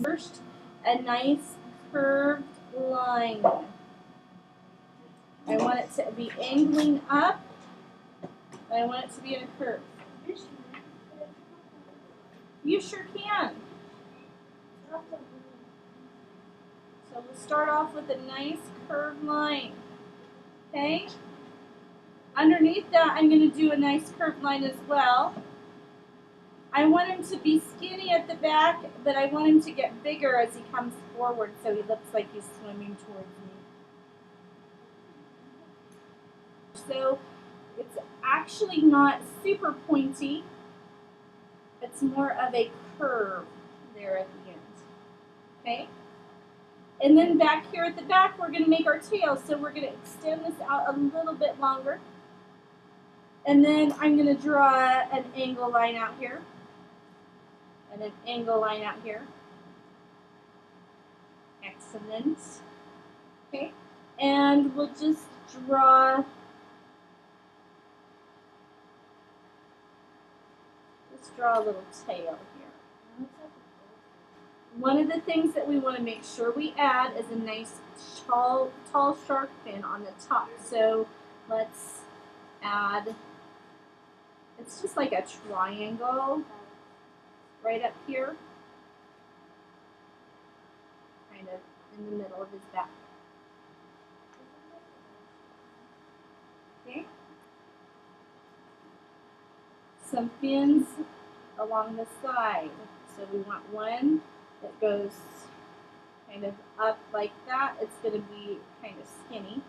First, a nice curved line. I want it to be angling up. I want it to be in a curve. You sure can. So we'll start off with a nice curved line. Okay? Underneath that, I'm going to do a nice curved line as well. I want him to be skinny at the back, but I want him to get bigger as he comes forward so he looks like he's swimming towards me. So it's actually not super pointy. It's more of a curve there at the end. Okay? And then back here at the back, we're going to make our tail. So we're going to extend this out a little bit longer. And then I'm going to draw an angle line out here. And an angle line out here. Excellent. Okay. And we'll just draw a little tail here. One of the things that we want to make sure we add is a nice tall shark fin on the top. So let's add, it's just like a triangle right up here, kind of in the middle of his back. Okay. Some fins along the side. So we want one that goes kind of up like that. It's going to be kind of skinny.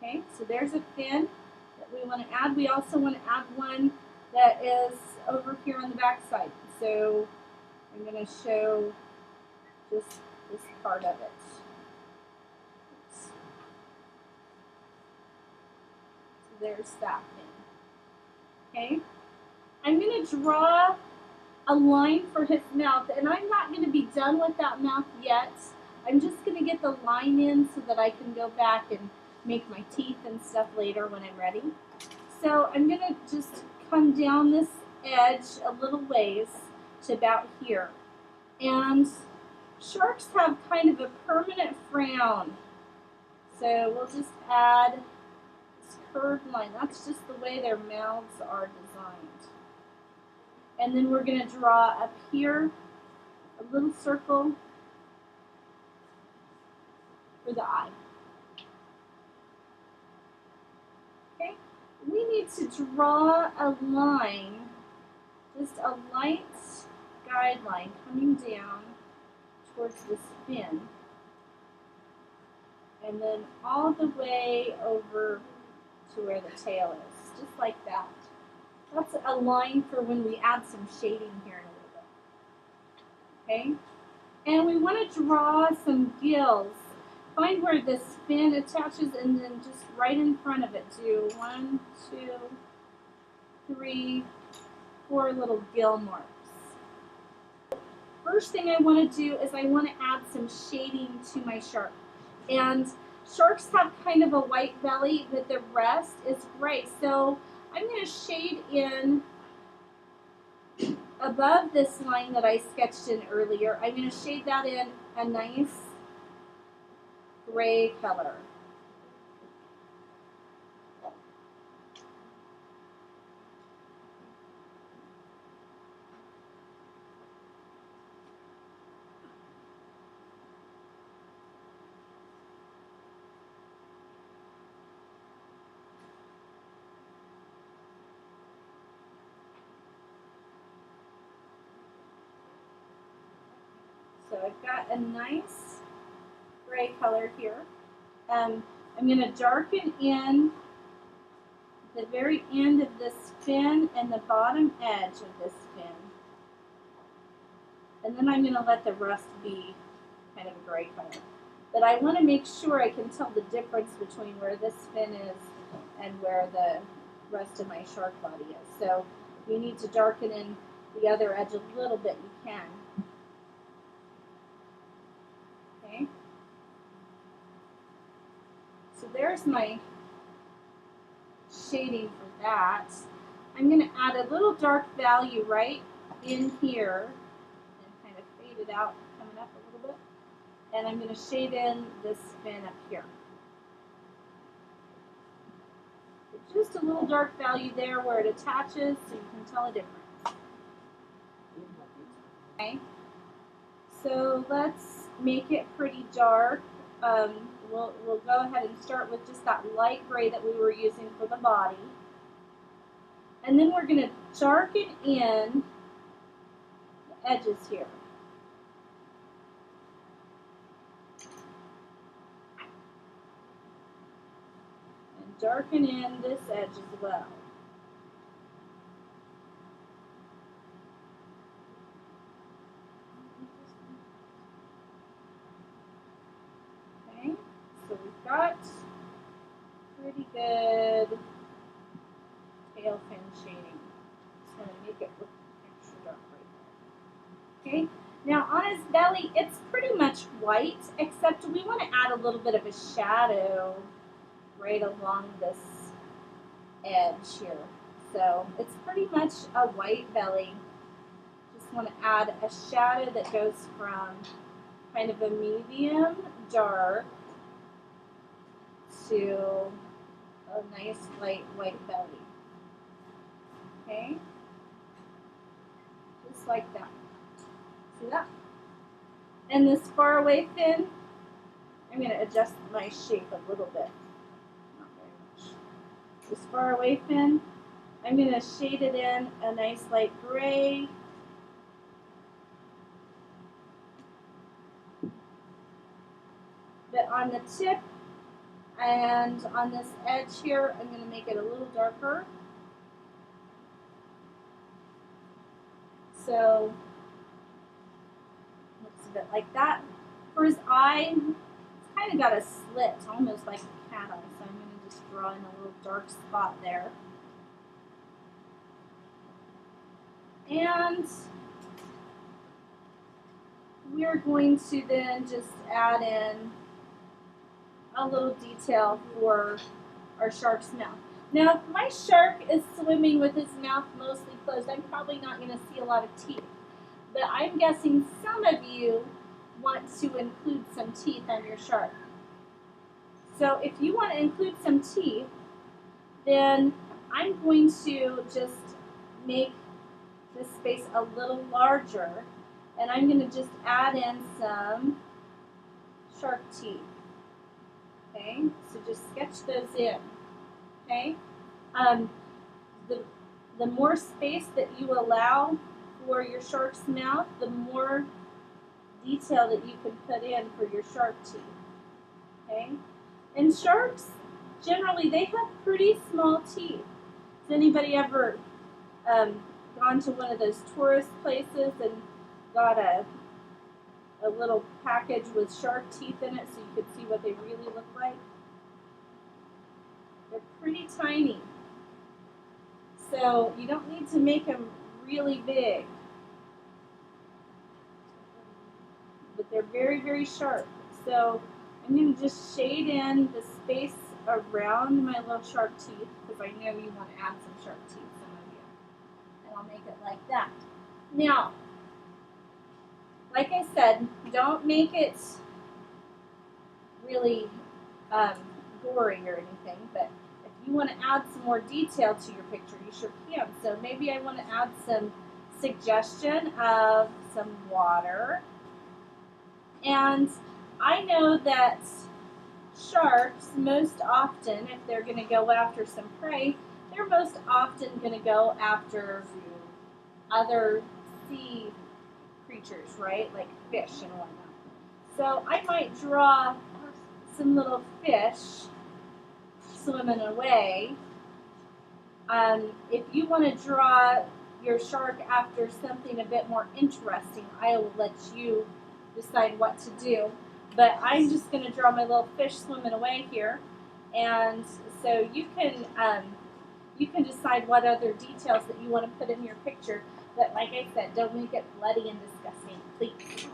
Okay, so there's a fin that we want to add. We also want to add one that is over here on the back side. So I'm going to show just this part of it. There's that thing. Okay. I'm going to draw a line for his mouth, and I'm not going to be done with that mouth yet. I'm just going to get the line in so that I can go back and make my teeth and stuff later when I'm ready. So I'm going to just come down this edge a little ways to about here. And sharks have kind of a permanent frown. So we'll just add curved line. That's just the way their mouths are designed. And then we're going to draw up here a little circle for the eye. Okay, we need to draw a line, just a light guideline coming down towards this fin. And then all the way over to where the tail is, just like that. That's a line for when we add some shading here in a little bit. Okay? And we want to draw some gills. Find where this fin attaches and then just right in front of it do 1, 2, 3, 4 little gill marks. First thing I want to do is I want to add some shading to my shark. And sharks have kind of a white belly, but the rest is gray. So I'm going to shade in above this line that I sketched in earlier. I'm going to shade that in a nice gray color. So I've got a nice gray color here. I'm going to darken in the very end of this fin and the bottom edge of this fin. And then I'm going to let the rest be kind of a gray color. But I want to make sure I can tell the difference between where this fin is and where the rest of my shark body is. So if you need to darken in the other edge a little bit, you can. Okay. So there's my shading for that. I'm going to add a little dark value right in here and kind of fade it out, coming up a little bit. And I'm going to shade in this fin up here. Just a little dark value there where it attaches so you can tell a difference. Okay, so let's make it pretty dark. We'll go ahead and start with just that light gray that we were using for the body. And then we're going to darken in the edges here. And darken in this edge as well. Okay, so we've got pretty good tail fin shading. Just want to make it look extra dark right there. Okay, now on his belly, it's pretty much white, except we want to add a little bit of a shadow right along this edge here. So it's pretty much a white belly. Just want to add a shadow that goes from kind of a medium dark to a nice light white belly. Okay? Just like that. See that? And this far away fin, I'm going to adjust my shape a little bit. Not very much. This far away fin, I'm going to shade it in a nice light gray. But on the tip and on this edge here, I'm going to make it a little darker. So, looks a bit like that. For his eye, it's kind of got a slit, almost like a cat eye. So I'm going to just draw in a little dark spot there. And we're going to then just add in a little detail for our shark's mouth. Now, if my shark is swimming with his mouth mostly closed, I'm probably not going to see a lot of teeth. But I'm guessing some of you want to include some teeth on your shark. So if you want to include some teeth, then I'm going to just make this space a little larger, and I'm going to just add in some shark teeth. Okay, so just sketch those in. Okay, the more space that you allow for your shark's mouth, the more detail that you can put in for your shark teeth. Okay, and sharks generally they have pretty small teeth. Has anybody ever gone to one of those tourist places and got a little package with shark teeth in it so you could see what they really look like? They're pretty tiny. So you don't need to make them really big. But they're very, very sharp. So I'm going to just shade in the space around my little shark teeth because I know you want to add some shark teeth, some of you. And I'll make it like that. Now, like I said, don't make it really gory or anything, but if you want to add some more detail to your picture, you sure can. So maybe I want to add some suggestion of some water. And I know that sharks, most often, if they're going to go after some prey, they're most often going to go after other sea creatures, right? Like fish and whatnot. So I might draw some little fish swimming away. If you want to draw your shark after something a bit more interesting, I will let you decide what to do. But I'm just going to draw my little fish swimming away here, and so you can decide what other details that you want to put in your picture. But like I said, don't make it bloody and disgusting, please.